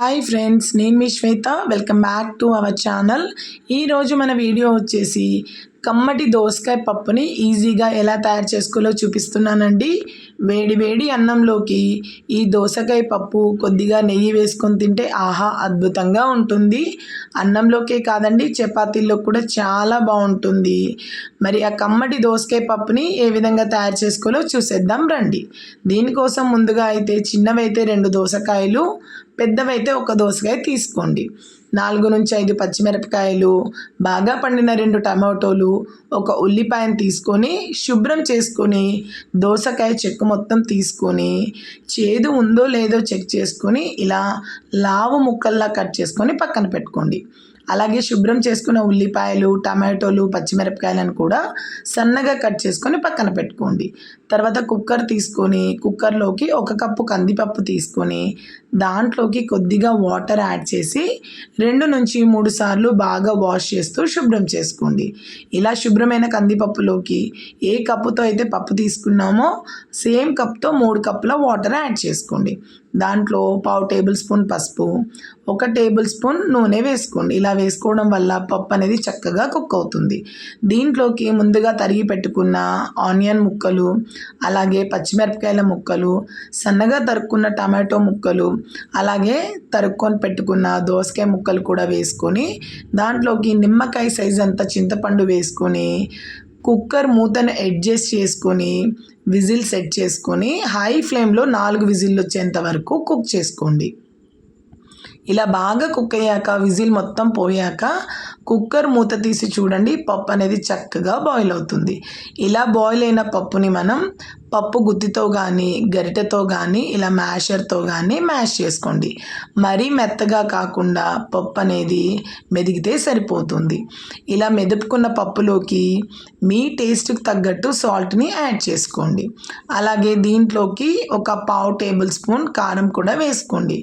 Hi friends, నేను మీ Shweta. Welcome back to our channel. ఈరోజు మన వీడియో వచ్చేసి కమ్మటి దోసకాయ పప్పుని ఈజీగా ఎలా తయారు చేసుకోవాలో చూపిస్తున్నానండి. వేడి వేడి అన్నంలోకి ఈ దోసకాయ పప్పు కొద్దిగా నెయ్యి వేసుకొని తింటే ఆహా అద్భుతంగా ఉంటుంది. అన్నంలోకే కాదండి, చపాతీల్లో కూడా చాలా బాగుంటుంది. మరి ఆ కమ్మటి దోసకాయ పప్పుని ఏ విధంగా తయారు చేసుకోవాలో చూసేద్దాం రండి. దీనికోసం ముందుగా అయితే చిన్నవైతే 2 దోసకాయలు, పెద్దవైతే 1 దోసకాయ తీసుకోండి. 4 నుంచి 5 పచ్చిమిరపకాయలు, బాగా పండిన 2 టమాటోలు, 1 ఉల్లిపాయను తీసుకొని శుభ్రం చేసుకొని దోసకాయ చెక్కు మొత్తం తీసుకొని చేదు ఉందో లేదో చెక్ చేసుకొని ఇలా లావు ముక్కల్లా కట్ చేసుకొని పక్కన పెట్టుకోండి. అలాగే శుభ్రం చేసుకున్న ఉల్లిపాయలు, టమాటోలు, పచ్చిమిరపకాయలను కూడా సన్నగా కట్ చేసుకొని పక్కన పెట్టుకోండి. తర్వాత కుక్కర్ తీసుకొని కుక్కర్లోకి 1 కప్పు కందిపప్పు తీసుకొని దాంట్లోకి కొద్దిగా వాటర్ యాడ్ చేసి 2 నుంచి 3 సార్లు బాగా వాష్ చేస్తూ శుభ్రం చేసుకోండి. ఇలా శుభ్రమైన కందిపప్పులోకి ఏ కప్పుతో అయితే పప్పు తీసుకున్నామో సేమ్ కప్తో 3 కప్పుల వాటర్ యాడ్ చేసుకోండి. దాంట్లో 1/2 టేబుల్ స్పూన్ పసుపు, 1 టేబుల్ స్పూన్ నూనె వేసుకోండి. ఇలా వేసుకోవడం వల్ల పప్పు అనేది చక్కగా కుక్ అవుతుంది. దీంట్లోకి ముందుగా తరిగి పెట్టుకున్న ఆనియన్ ముక్కలు, అలాగే పచ్చిమిరపకాయల ముక్కలు, సన్నగా తరుక్కున్న టమాటో ముక్కలు, అలాగే తరుక్కొని పెట్టుకున్న దోసకాయ ముక్కలు కూడా వేసుకొని దాంట్లోకి నిమ్మకాయ సైజ్ అంత చింతపండు వేసుకొని కుక్కర్ మూతను అడ్జస్ట్ చేసుకొని విజిల్ సెట్ చేసుకొని హై ఫ్లేమ్లో 4 విజిల్లు వచ్చేంత వరకు కుక్ చేసుకోండి. ఇలా బాగా కుక్ అయ్యాక విజిల్ మొత్తం పోయాక కుక్కర్ మూత తీసి చూడండి, పప్పు అనేది చక్కగా బాయిల్ అవుతుంది. ఇలా బాయిల్ అయిన పప్పుని మనం పప్పు గుత్తితో కానీ గరిటెతో కానీ ఇలా మ్యాషర్తో కానీ మ్యాష్ చేసుకోండి. మరీ మెత్తగా కాకుండా పప్పు అనేది మెదిగితే సరిపోతుంది. ఇలా మెదుపుకున్న పప్పులోకి మీ టేస్ట్కి తగ్గట్టు సాల్ట్ని యాడ్ చేసుకోండి. అలాగే దీంట్లోకి 1/4 టేబుల్ స్పూన్ కారం కూడా వేసుకోండి.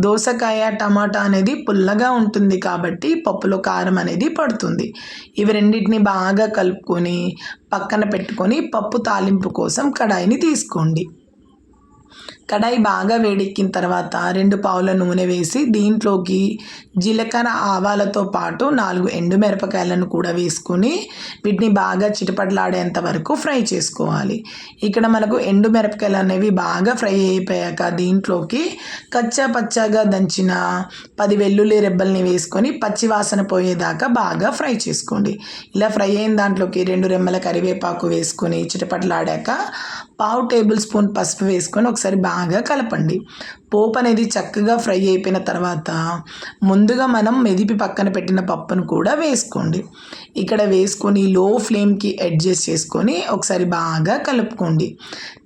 దోసకాయ, టమాటా అనేది పుల్లగా ఉంటుంది కాబట్టి పప్పులో కారం అనేది పడుతుంది. ఇవి రెండింటిని బాగా కలుపుకొని పక్కన పెట్టుకొని పప్పు తాలింపు కోసం కడాయిని తీసుకోండి. కడాయి బాగా వేడెక్కిన తర్వాత 2 పావుల నూనె వేసి దీంట్లోకి జీలకర్ర, ఆవాలతో పాటు 4 ఎండుమిరపకాయలను కూడా వేసుకొని వీటిని బాగా చిటపటలాడేంత వరకు ఫ్రై చేసుకోవాలి. ఇక్కడ మనకు ఎండుమిరపకాయలు అనేవి బాగా ఫ్రై అయిపోయాక దీంట్లోకి కచ్చా పచ్చాగా దంచిన 10 వెల్లుల్లి రెబ్బల్ని వేసుకొని పచ్చివాసన పోయేదాకా బాగా ఫ్రై చేసుకోండి. ఇలా ఫ్రై అయిన దాంట్లోకి 2 రెమ్మల కరివేపాకు వేసుకొని చిటపటలాడాక 1/2 టేబుల్ స్పూన్ పసుపు వేసుకొని ఒకసారి బాగా కలపండి. పోపు అనేది చక్కగా ఫ్రై అయిపోయిన తర్వాత ముందుగా మనం మెదిపి పక్కన పెట్టిన పప్పును కూడా వేసుకోండి. ఇక్కడ వేసుకొని లో ఫ్లేమ్కి అడ్జస్ట్ చేసుకొని ఒకసారి బాగా కలుపుకోండి.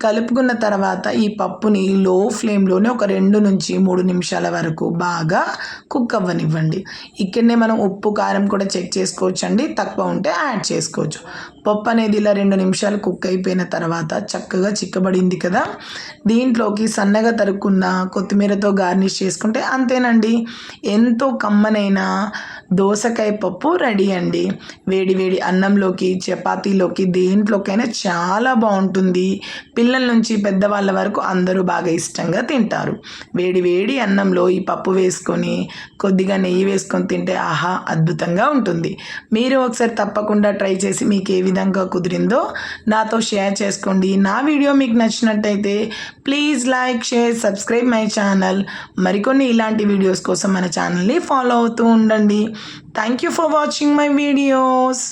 కలుపుకున్న తర్వాత ఈ పప్పుని లో ఫ్లేమ్లోనే ఒక 2 నుంచి 3 నిమిషాల వరకు బాగా కుక్ అవ్వనివ్వండి. ఇక్కడనే మనం ఉప్పు, కారం కూడా చెక్ చేసుకోవచ్చు అండి, తక్కువ ఉంటే యాడ్ చేసుకోవచ్చు. పప్పు అనేది ఇలా 2 నిమిషాలు కుక్ అయిపోయిన తర్వాత చక్కగా చిక్కబడింది కదా, దీంట్లోకి సన్నగా తరుక్కున్న కొత్తిమీరతో గార్నిష్ చేసుకుంటే అంతేనండి, ఎంతో కమ్మనైన దోసకాయ పప్పు రెడీ అండి. వేడి వేడి అన్నంలోకి, చపాతీలోకి, దేంట్లోకైనా చాలా బాగుంటుంది. పిల్లల నుంచి పెద్దవాళ్ళ వరకు అందరూ బాగా ఇష్టంగా తింటారు. వేడి వేడి అన్నంలో ఈ పప్పు వేసుకొని కొద్దిగా నెయ్యి వేసుకొని తింటే ఆహా అద్భుతంగా ఉంటుంది. మీరు ఒకసారి తప్పకుండా ట్రై చేసి మీకు ఏ విధంగా కుదిరిందో నాతో షేర్ చేసుకోండి. నా వీడియో మీకు నచ్చినట్టయితే please like, share, subscribe my channel. మరికొన్ని ఇలాంటి వీడియోస్ కోసం మన ఛానల్ని ఫాలో అవుతూ ఉండండి. Thank you for watching my videos.